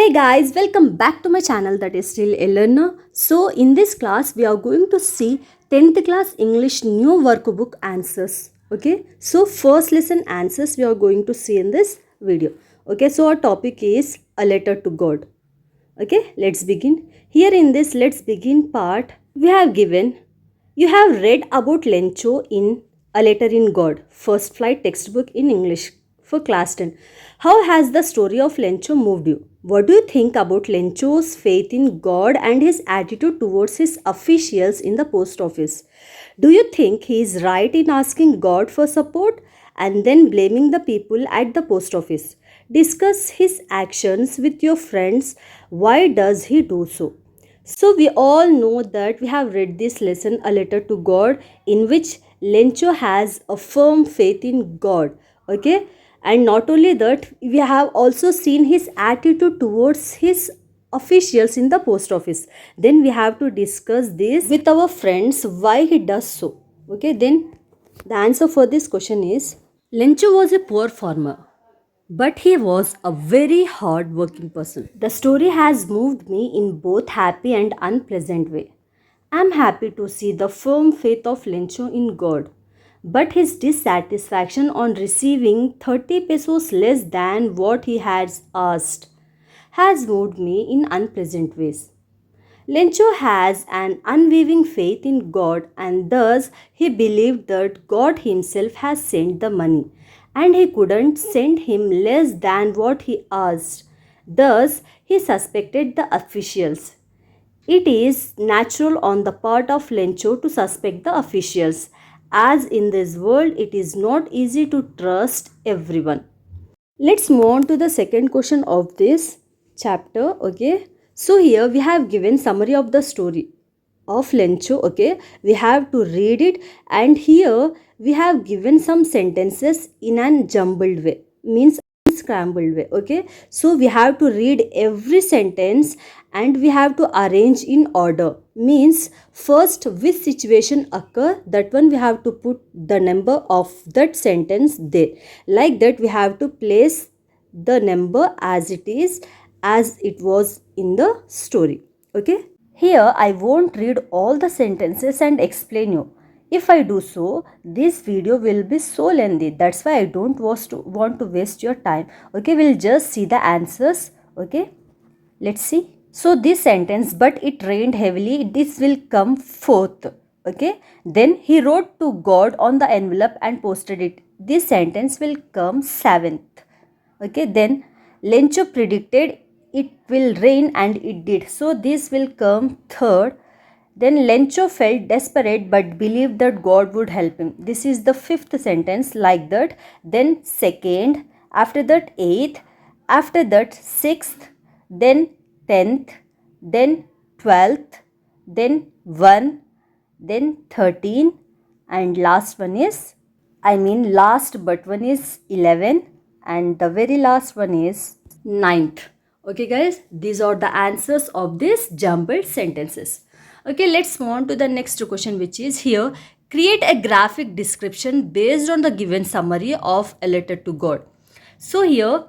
Hey guys, welcome back to my channel that is still a learner. So in this class we are going to see 10th class English new workbook answers. Okay, so first lesson answers we are going to see in this video. Okay, so our topic is a letter to God. Okay, let's begin. Here in this let's begin part we have given you have read about Lencho in A Letter in God, first flight textbook in English for class 10. How has the story of Lencho moved you? What do you think about Lencho's faith in God and his attitude towards his officials in the post office? Do you think he is right in asking God for support and then blaming the people at the post office? Discuss his actions with your friends. Why does he do so? So we all know that we have read this lesson, A Letter to God, in which Lencho has a firm faith in God. Okay, and not only that, we have also seen his attitude towards his officials in the post office. Then we have to discuss this with our friends why he does so. Okay, then the answer for this question is Lencho was a poor farmer, but he was a very hard working person. The story has moved me in both happy and unpleasant way. I am happy to see the firm faith of Lencho in God, but his dissatisfaction on receiving 30 pesos less than what he has asked has moved me in unpleasant ways. Lencho has an unwavering faith in God, and thus he believed that God himself has sent the money and he couldn't send him less than what he asked. Thus, he suspected the officials. It is natural on the part of Lencho to suspect the officials, as in this world it is not easy to trust everyone. Let's move on to the second question of this chapter. Okay, so here we have given summary of the story of Lencho. Okay, we have to read it, and here we have given some sentences in an jumbled way, means scrambled way. Okay, so we have to read every sentence and we have to arrange in order, means first which situation occur, that one we have to put the number of that sentence there, like that we have to place the number as it was in the story. Okay, here I won't read all the sentences and explain you. If I do so, this video will be so lengthy. That's why I don't want to waste your time. Okay, we'll just see the answers. Okay, let's see. So this sentence, but it rained heavily, this will come fourth. Okay, then he wrote to God on the envelope and posted it. This sentence will come seventh. Okay, then Lencho predicted it will rain and it did, so this will come third. Then Lencho felt desperate but believed that God would help him. This is the fifth sentence, like that. Then second, after that eighth, after that sixth, then 10th, then 12th, then 1, then 13, and last one is, last but one is 11, and the very last one is 9th. Okay guys, these are the answers of these jumbled sentences. Okay, let's move on to the next question, which is here, create a graphic description based on the given summary of A Letter to God. So here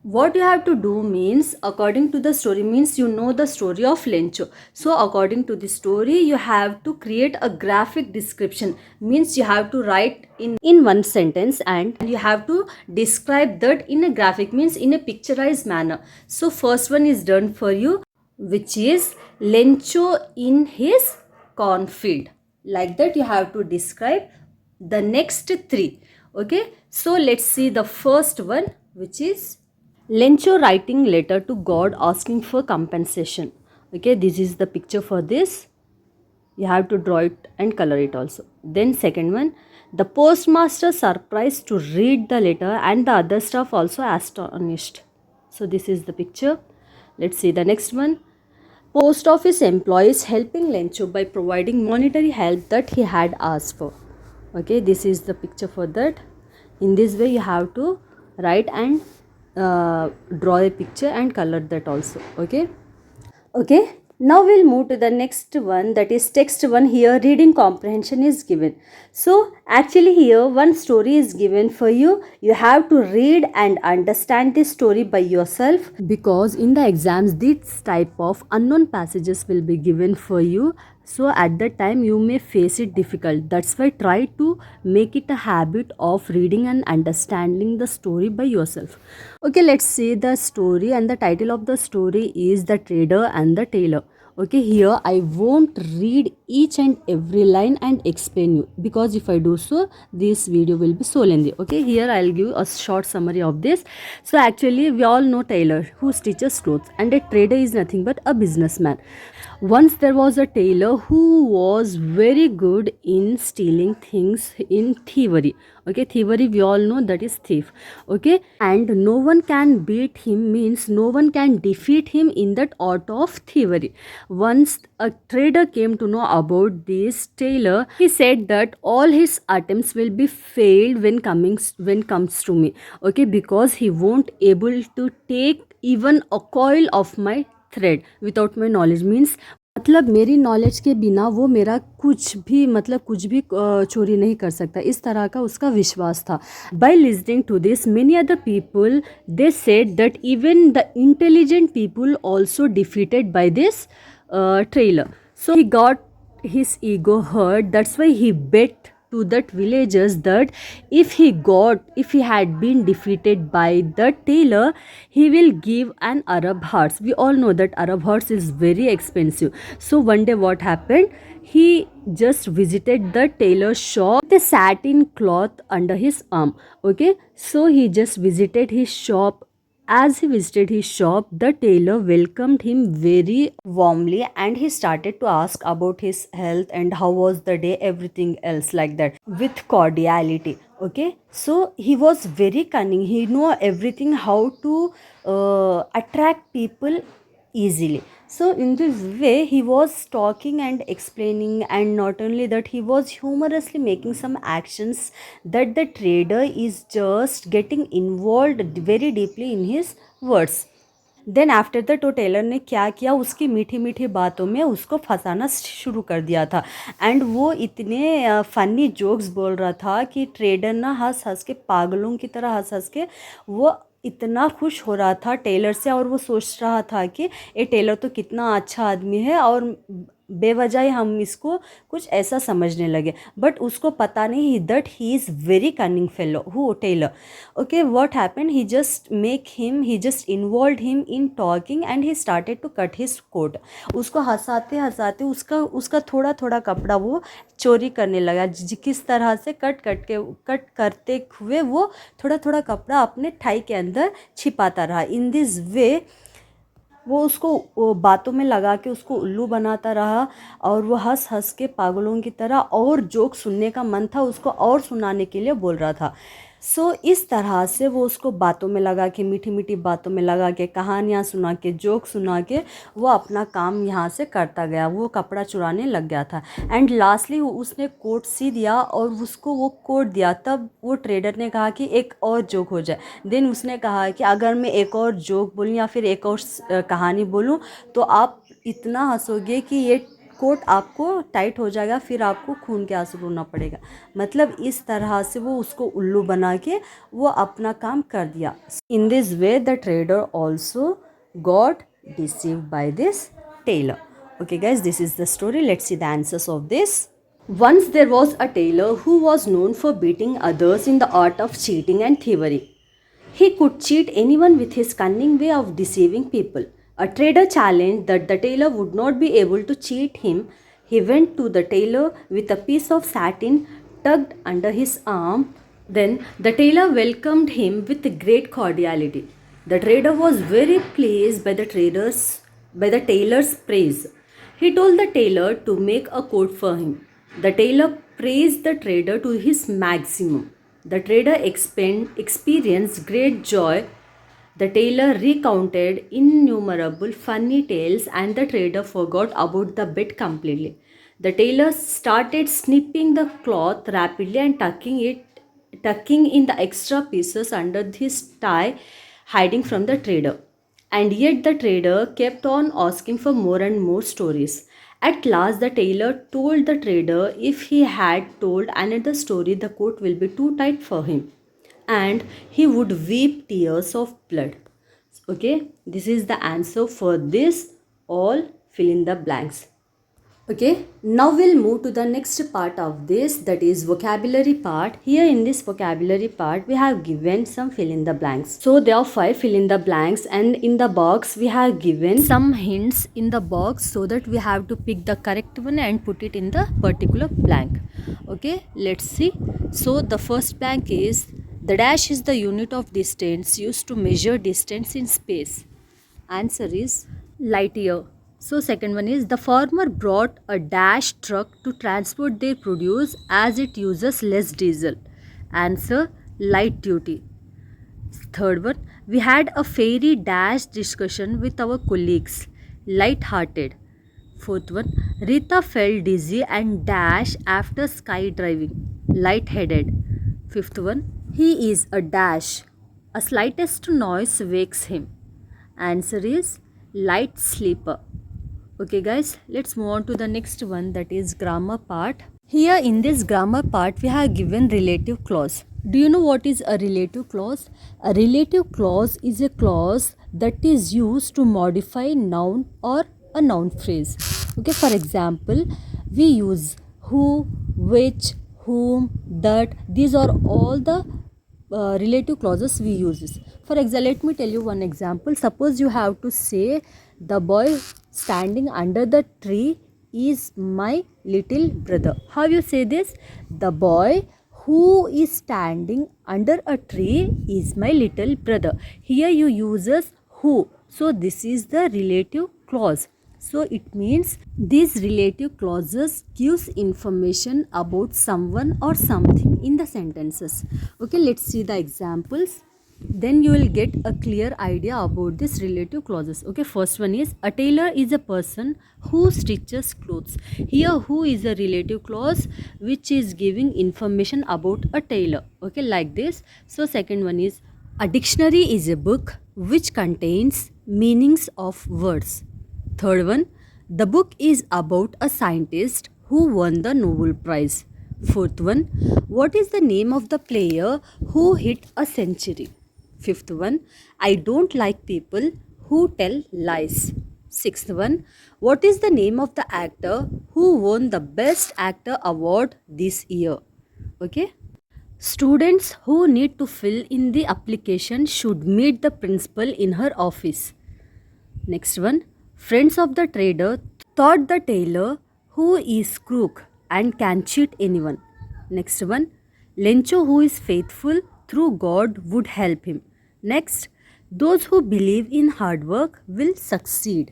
what you have to do means, according to the story, means you know the story of Lencho. So according to the story, you have to create a graphic description, means you have to write in one sentence and you have to describe that in a graphic, means in a picturized manner. So first one is done for you, which is Lencho in his cornfield. Like that you have to describe the next three. Okay, so let's see the first one, which is Lencho writing letter to God asking for compensation. Okay, this is the picture for this. You have to draw it and color it also. Then second one, the postmaster surprised to read the letter and the other staff also astonished. So this is the picture. Let's see the next one. Post office employees helping Lencho by providing monetary help that he had asked for. Okay, this is the picture for that. In this way you have to write and draw a picture and color that also. Okay, Now we'll move to the next one, that is text one. Here reading comprehension is given. So actually here one story is given for you. You have to read and understand this story by yourself, because in the exams this type of unknown passages will be given for you. So at that time you may face it difficult. That's why try to make it a habit of reading and understanding the story by yourself. Okay, let's see the story, and the title of the story is The Trader and the Tailor. Okay, here I won't read each and every line and explain you, because if I do so this video will be so lengthy. Okay, here I'll give a short summary of this. So actually we all know tailor who stitches clothes, and a trader is nothing but a businessman. Once there was a tailor who was very good in stealing things, in thievery. Okay, thievery we all know that is thief. Okay, and no one can beat him, means no one can defeat him in that art of thievery. Once a trader came to know about this tailor, he said that all his attempts will be failed when comes to me. Okay, because he won't able to take even a coil of my thread without my knowledge means, मतलब मेरी knowledge के बिना वो मेरा कुछ भी, मतलब कुछ भी चोरी नहीं कर सकता, इस तरह का उसका विश्वास था. By listening to this many other people they said that even the intelligent people also defeated by this tailor. So he got his ego hurt. That's why he bet to that villagers that if he had been defeated by the tailor, he will give an Arab horse. We all know that Arab horse is very expensive. So one day what happened, he just visited the tailor shop, the satin cloth under his arm. Okay, so he just visited his shop. As he visited his shop, the tailor welcomed him very warmly, and he started to ask about his health and how was the day, everything else like that, with cordiality. Okay, so he was very cunning. He knew everything how to attract people easily. So in this way he was talking and explaining, and not only that, he was humorously making some actions that the trader is just getting involved very deeply in his words. Then after the तो tailor ने क्या किया, उसकी मीठी मीठी बातों में उसको फंसाना शुरू कर दिया था. एंड वो इतने फ़नी जोक्स बोल रहा था कि ट्रेडर ना हंस हंस के, पागलों की तरह हंस हंस के वो इतना खुश हो रहा था टेलर से. और वो सोच रहा था कि ये टेलर तो कितना अच्छा आदमी है, और बेवजह हम इसको कुछ ऐसा समझने लगे. बट उसको पता नहीं that he is very cunning fellow who tailor. Okay, what happened, he just involved him in talking, and he started to cut his coat. उसको हंसाते हंसाते उसका थोड़ा थोड़ा कपड़ा वो चोरी करने लगा. किस तरह से कट करते हुए वो थोड़ा थोड़ा कपड़ा अपने टाई के अंदर छिपाता रहा. इन दिस वे वो उसको बातों में लगा के उसको उल्लू बनाता रहा, और वो हंस हंस के पागलों की तरह, और जोक सुनने का मन था उसको और सुनाने के लिए बोल रहा था. सो इस तरह से वो उसको बातों में लगा के, मीठी मीठी बातों में लगा के, कहानियाँ सुना के, जोक सुना के वो अपना काम यहाँ से करता गया. वो कपड़ा चुराने लग गया था. एंड लास्टली उसने कोट सी दिया और उसको वो कोट दिया. तब वो ट्रेडर ने कहा कि एक और जोक हो जाए. देन उसने कहा कि अगर मैं एक और जोक बोलूँ या फिर एक और कहानी बोलूँ तो आप इतना हंसोगे कि ये कोट आपको टाइट हो जाएगा, फिर आपको खून के आंसू रोना पड़ेगा. मतलब इस तरह से वो उसको उल्लू बना के वो अपना काम कर दिया. In this way the trader also got deceived by this tailor. Okay guys, this is the story. Let's see the answers of this. Once there was a tailor who was known for beating others in the art of cheating and thievery. He could cheat anyone with his cunning way of deceiving people. A trader challenged that the tailor would not be able to cheat him. He went to the tailor with a piece of satin tucked under his arm. Then the tailor welcomed him with great cordiality. The trader was very pleased by the tailor's praise. He told the tailor to make a coat for him. The tailor praised the trader to his maximum. The trader experienced great joy. The tailor recounted innumerable funny tales, and the trader forgot about the bet completely. The tailor started snipping the cloth rapidly and tucking in the extra pieces under his tie, hiding from the trader. And yet the trader kept on asking for more and more stories. At last, the tailor told the trader if he had told another story, the coat will be too tight for him and he would weep tears of blood. Okay, this is the answer for this. All fill in the blanks. Okay, now we'll move to the next part of this, that is vocabulary part. Here in this vocabulary part, we have given some fill in the blanks. So there are 5 fill in the blanks, and in the box we have given some hints in the box so that we have to pick the correct one and put it in the particular blank. Okay, let's see. So the first blank is the dash is the unit of distance used to measure distance in space. Answer is light year. So second one is the farmer brought a dash truck to transport their produce as it uses less diesel. Answer light duty. Third one, we had a fairy dash discussion with our colleagues. Light hearted. Fourth one, Rita felt dizzy and dash after skydiving. Light headed. Fifth one, he is a dash. A slightest noise wakes him. Answer is light sleeper. Okay guys, let's move on to the next one, that is grammar part. Here in this grammar part we have given relative clause. Do you know what is a relative clause? A relative clause is a clause that is used to modify noun or a noun phrase. Okay, for example, we use who, which, whom, that. These are all the relative clauses we use. For example, let me tell you one example. Suppose you have to say the boy standing under the tree is my little brother. How you say this? The boy who is standing under a tree is my little brother. Here you uses who. So this is the relative clause. So it means these relative clauses gives information about someone or something in the sentences. Okay, let's see the examples. Then you will get a clear idea about this relative clauses. Okay, first one is a tailor is a person who stitches clothes. Here who is a relative clause which is giving information about a tailor. Okay, like this. So second one is a dictionary is a book which contains meanings of words. Third one, the book is about a scientist who won the Nobel Prize. Fourth one, what is the name of the player who hit a century? Fifth one, I don't like people who tell lies. Sixth one, what is the name of the actor who won the Best Actor award this year? Okay. Students who need to fill in the application should meet the principal in her office. Next one, friends of the trader thought the tailor who is crook and can cheat anyone. Next one, Lencho who is faithful through God would help him. Next, those who believe in hard work will succeed.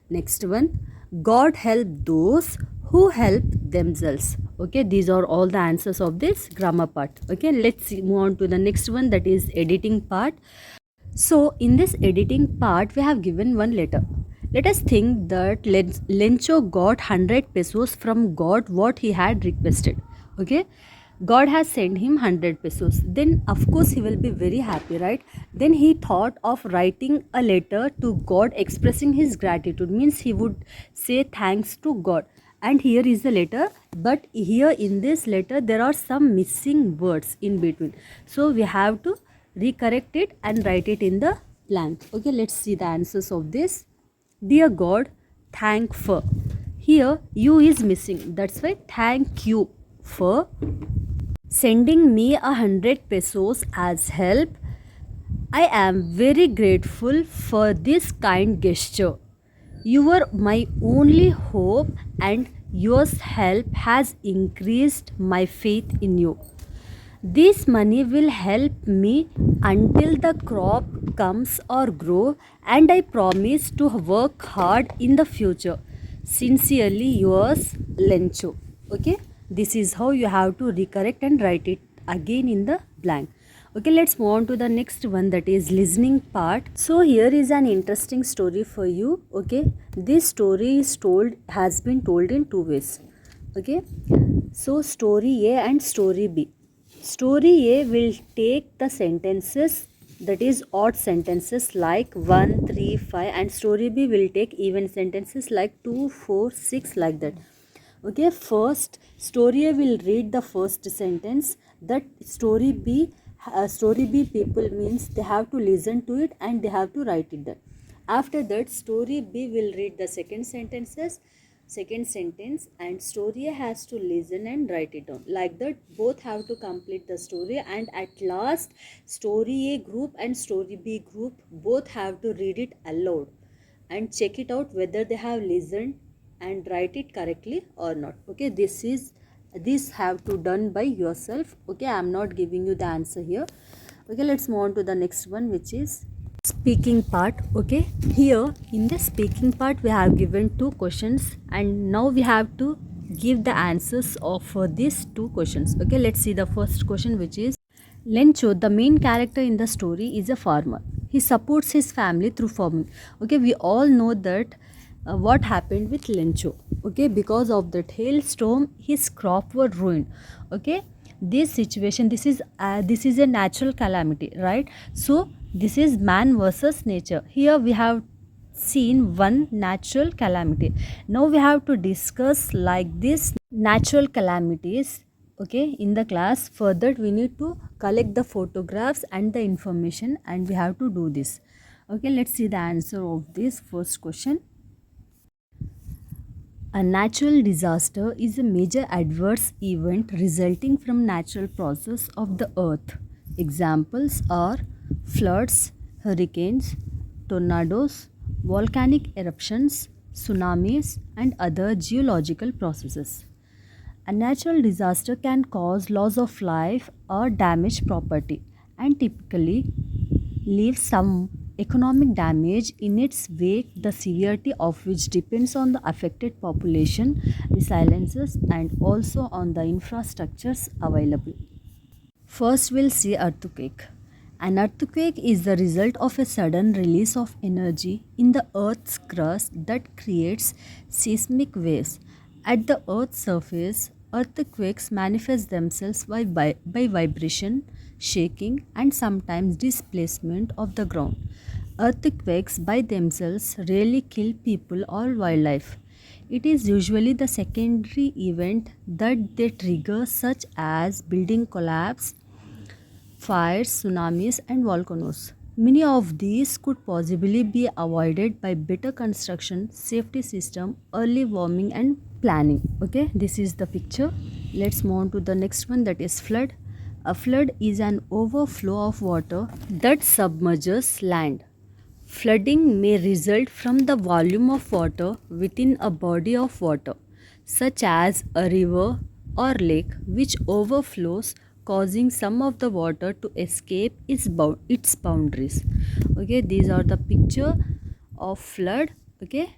Next one, God help those who help themselves. Okay, these are all the answers of this grammar part. Okay, let's move on to the next one, that is editing part. So in this editing part we have given one letter. Let us think that Lencho got 100 pesos from God what he had requested. Okay, God has sent him 100 pesos. Then of course he will be very happy, right? Then he thought of writing a letter to God expressing his gratitude. Means he would say thanks to God. And here is the letter, but here in this letter there are some missing words in between. So we have to recorrect it and write it in the blank. Okay, let's see the answers of this. Dear God, thank for. Here you is missing. That's why thank you for sending me 100 pesos as help. I am very grateful for this kind gesture. You were my only hope and your help has increased my faith in you. This money will help me until the crop comes or grow, and I promise to work hard in the future. Sincerely yours, Lencho. Okay, this is how you have to recorrect and write it again in the blank. Okay, let's move on to the next one, that is listening part. So here is an interesting story for you. Okay, this story has been told in two ways. Okay, so story A and story B. Story A will take the sentences that is odd sentences like 1, 3, 5, and story B will take even sentences like 2, 4, 6, like that. Okay, first story A will read the first sentence. That story B people means they have to listen to it and they have to write it down. After that, story B will read the second sentence, and story A has to listen and write it down. Like that, both have to complete the story, and at last, story A group and story B group both have to read it aloud and check it out whether they have listened and write it correctly or not. Okay, this have to done by yourself. Okay, I am not giving you the answer here. Okay, let's move on to the next one, which is speaking part. Okay, here in the speaking part we have given two questions, and now we have to give the answers of these two questions. Okay, let's see the first question, which is Lencho, the main character in the story, is a farmer. He supports his family through farming. Okay, we all know that what happened with Lencho. Okay, because of that hailstorm, his crop were ruined. Okay, this situation, this is a natural calamity, right? So this is man versus nature. Here we have seen one natural calamity. Now we have to discuss like this natural calamities. Okay, in the class. For that we need to collect the photographs and the information, and we have to do this. Okay, let's see the answer of this first question. A natural disaster is a major adverse event resulting from natural process of the earth. Examples are floods, hurricanes, tornadoes, volcanic eruptions, tsunamis, and other geological processes. A natural disaster can cause loss of life or damage property, and typically leave some economic damage in its wake, the severity of which depends on the affected population, resiliences, and also on the infrastructures available. First, we'll see earthquake. An earthquake is the result of a sudden release of energy in the earth's crust that creates seismic waves. At the earth's surface, earthquakes manifest themselves by vibration, shaking, and sometimes displacement of the ground. Earthquakes by themselves rarely kill people or wildlife. It is usually the secondary event that they trigger, such as building collapse, fires, tsunamis, and volcanoes. Many of these could possibly be avoided by better construction, safety system, early warning, and planning. Okay, this is the picture. Let's move on to the next one, that is flood. A flood is an overflow of water that submerges land. Flooding may result from the volume of water within a body of water, such as a river or lake, which overflows, causing some of the water to escape its boundaries. Okay, these are the picture of flood. Okay,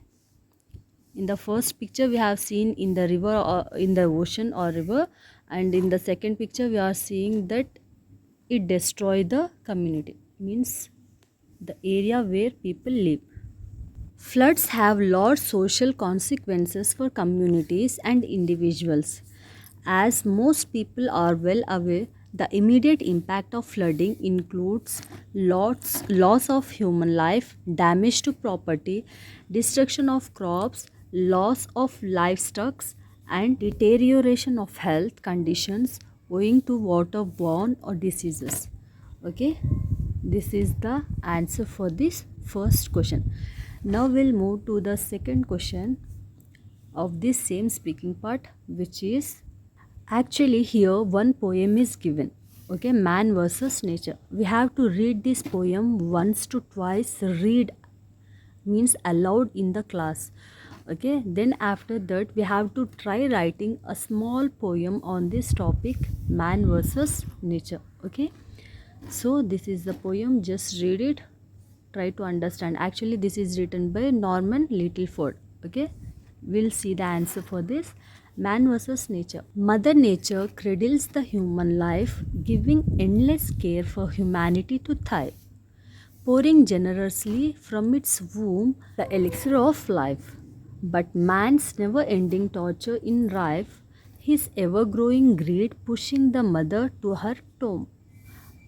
in the first picture we have seen in the river or in the ocean or river, and in the second picture we are seeing that it destroy the community, means the area where people live. Floods have large social consequences for communities and individuals. As most people are well aware, the immediate impact of flooding includes loss of human life, damage to property, destruction of crops, loss of livestock, and deterioration of health conditions owing to waterborne or diseases. Okay, this is the answer for this first question. Now we'll move to the second question of this same speaking part, which is actually here one poem is given. Okay, man versus nature. We have to read this poem once to twice. Read means aloud in the class. Okay, then after that we have to try writing a small poem on this topic, man versus nature. Okay, so this is the poem, just read it, try to understand. Actually this is written by Norman Littleford. Okay, we'll see the answer for this. Man versus nature. Mother Nature cradles the human life, giving endless care for humanity to thrive, pouring generously from its womb the elixir of life. But man's never ending torture in rife, his ever growing greed pushing the mother to her tomb.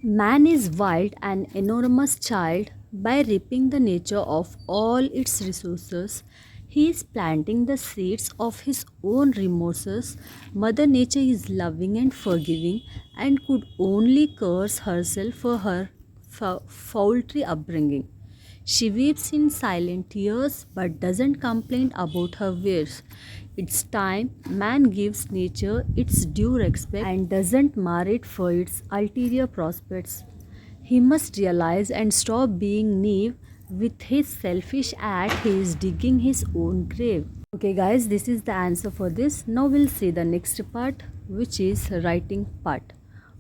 Man is wild and enormous child. By reaping the nature of all its resources, he is planting the seeds of his own remorses. Mother Nature is loving and forgiving and could only curse herself for her faulty upbringing. She weeps in silent tears but doesn't complain about her wares. It's time man gives nature its due respect and doesn't mar it for its ulterior prospects. He must realize and stop being naive with his selfish act. He is digging his own grave. Okay, guys, this is the answer for this. Now we'll see the next part, which is writing part.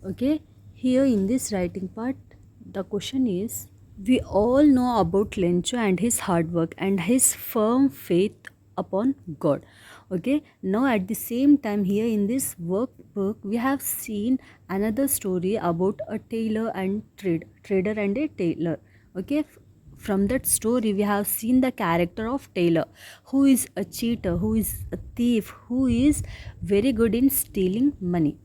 Okay, here in this writing part, the question is, we all know about Lencho and his hard work and his firm faith upon God. Okay, now at the same time, here in this workbook, we have seen another story about a tailor and trader and a tailor. Okay, from that story, we have seen the character of Taylor, who is a cheater, who is a thief, who is very good in stealing money.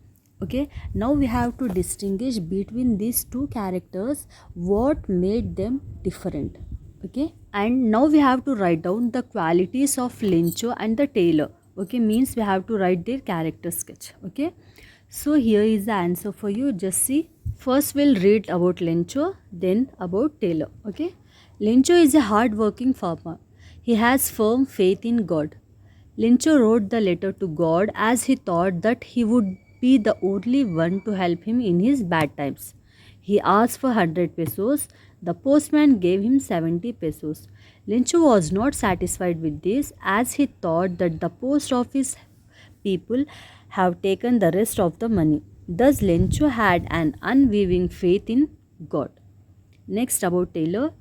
Okay, now we have to distinguish between these two characters, what made them different. Okay, and now we have to write down the qualities of Lencho and the Taylor. Okay, means we have to write their character sketch. Okay, so here is the answer for you. Just see. First, we'll read about Lencho, then about Taylor. Okay, Lencho is a hard-working farmer. He has firm faith in God. Lencho wrote the letter to God as he thought that he would be the only one to help him in his bad times. He asked for 100 pesos. The postman gave him 70 pesos. Lencho was not satisfied with this as he thought that the post office people have taken the rest of the money. Thus, Lencho had an unwavering faith in God. Next, about Taylor.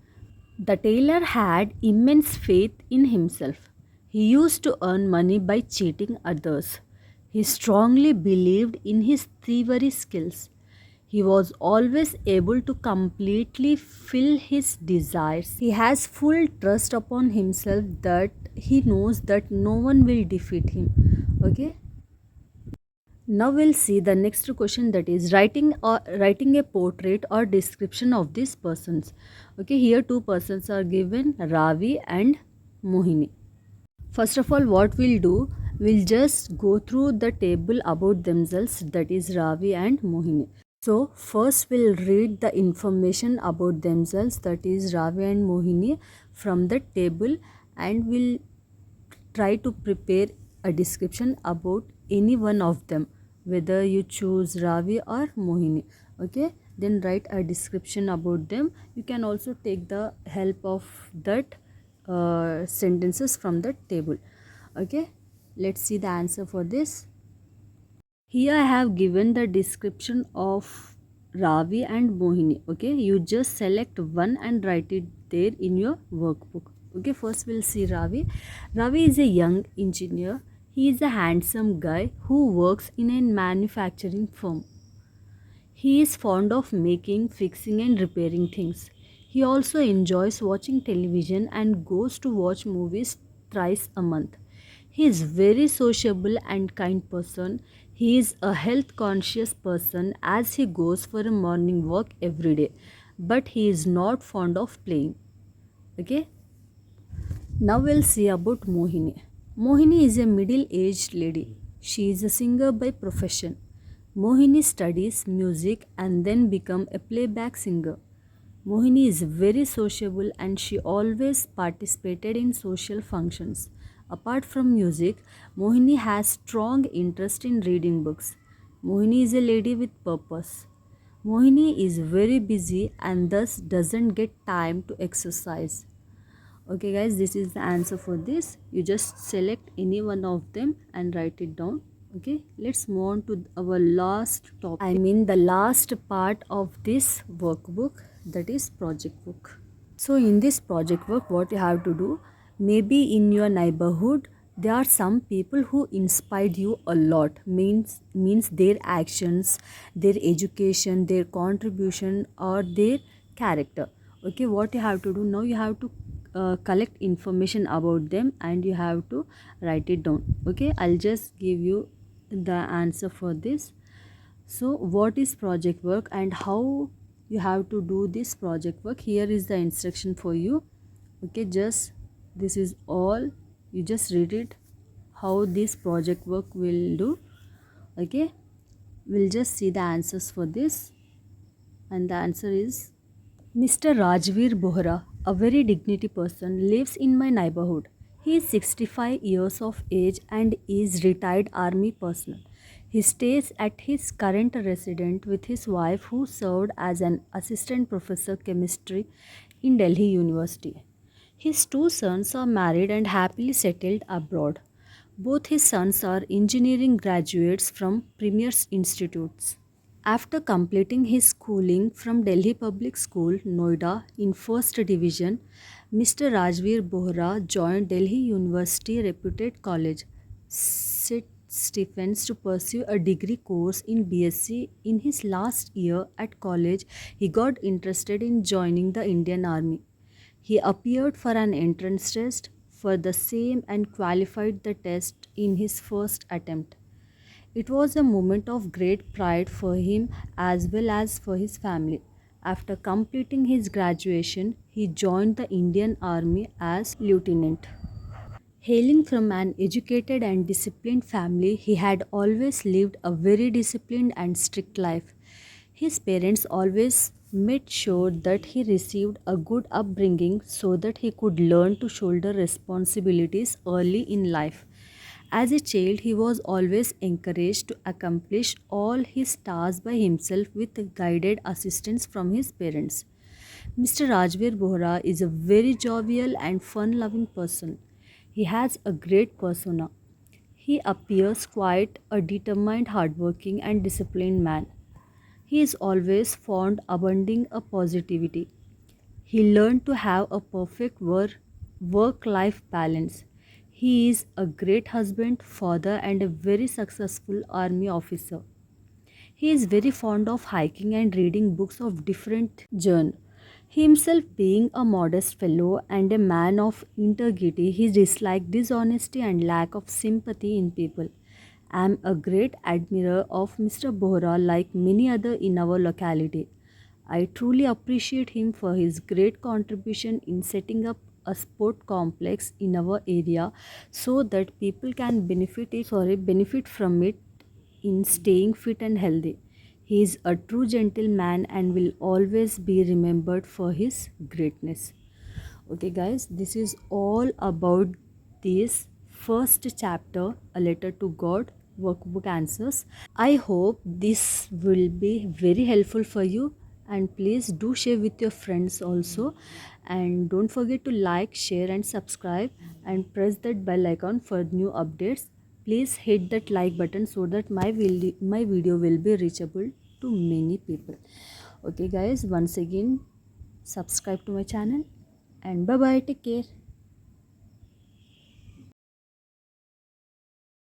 The tailor had immense faith in himself. He used to earn money by cheating others. He strongly believed in his thievery skills. He was always able to completely fill his desires. He has full trust upon himself that he knows that no one will defeat him. Okay? Now we'll see the next question, that is writing a portrait or description of these persons. Okay, here two persons are given, Ravi and Mohini. First of all, what we'll do, we'll just go through the table about themselves, that is Ravi and Mohini. So first we'll read the information about themselves, that is Ravi and Mohini, from the table, and we'll try to prepare a description about any one of them, whether you choose Ravi or Mohini. Okay, then write a description about them. You can also take the help of that sentences from the table. Okay, let's see the answer for this. Here I have given the description of Ravi and Mohini. Okay, you just select one and write it there in your workbook. Okay, first we'll see Ravi. Ravi is a young engineer. He is a handsome guy who works in a manufacturing firm. He is fond of making, fixing, and repairing things. He also enjoys watching television and goes to watch movies thrice a month. He is very sociable and kind person. He is a health conscious person as he goes for a morning walk every day. But he is not fond of playing. Okay? Now we'll see about Mohini. Mohini is a middle-aged lady. She is a singer by profession. Mohini studies music and then become a playback singer. Mohini is very sociable and she always participated in social functions. Apart from music, Mohini has strong interest in reading books. Mohini is a lady with purpose. Mohini is very busy and thus doesn't get time to exercise. Okay guys, this is the answer for this. You just select any one of them and write it down. Okay, let's move on to our last topic. I mean the last part of this workbook, that is project book. So in this project work, what you have to do, maybe in your neighborhood there are some people who inspired you a lot, means their actions, their education, their contribution, or their character. Okay, what you have to do now, you have to collect information about them and you have to write it down. Okay, I'll just give you the answer for this. So what is project work and how you have to do this project work. Here is the instruction for you. Okay, just this is all, you just read it how this project work will do. Okay, we'll just see the answers for this, and the answer is Mr. Rajveer Bohra, a very dignity person, lives in my neighborhood. He is 65 years of age and is retired army personnel. He stays at his current residence with his wife who served as an assistant professor chemistry in Delhi University. His two sons are married and happily settled abroad. Both his sons are engineering graduates from premier institutes. After completing his schooling from Delhi Public School, Noida, in First Division, Mr. Rajveer Bohra joined Delhi University reputed college, St. Stephens, to pursue a degree course in BSc. In his last year at college, he got interested in joining the Indian Army. He appeared for an entrance test for the same and qualified the test in his first attempt. It was a moment of great pride for him as well as for his family. After completing his graduation, he joined the Indian Army as lieutenant. Hailing from an educated and disciplined family, he had always lived a very disciplined and strict life. His parents always made sure that he received a good upbringing so that he could learn to shoulder responsibilities early in life. As a child, he was always encouraged to accomplish all his tasks by himself with guided assistance from his parents. Mr. Rajveer Bohra is a very jovial and fun loving person. He has a great persona. He appears quite a determined, hardworking, and disciplined man. He is always fond abounding a positivity. He learned to have a perfect work life balance. He is a great husband, father, and a very successful army officer. He is very fond of hiking and reading books of different genre. He himself being a modest fellow and a man of integrity, he disliked dishonesty and lack of sympathy in people. I am a great admirer of Mr. Bohra like many other in our locality. I truly appreciate him for his great contribution in setting up a sport complex in our area so that people can benefit from it in staying fit and healthy. He is a true gentleman and will always be remembered for his greatness. Okay, guys, this is all about this first chapter, A Letter to God workbook answers. I hope this will be very helpful for you, and please do share with your friends also, and don't forget to like, share and subscribe and press that bell icon for new updates. Please hit that like button so that my video will be reachable to many people. Okay guys, once again subscribe to my channel, and bye bye, take care.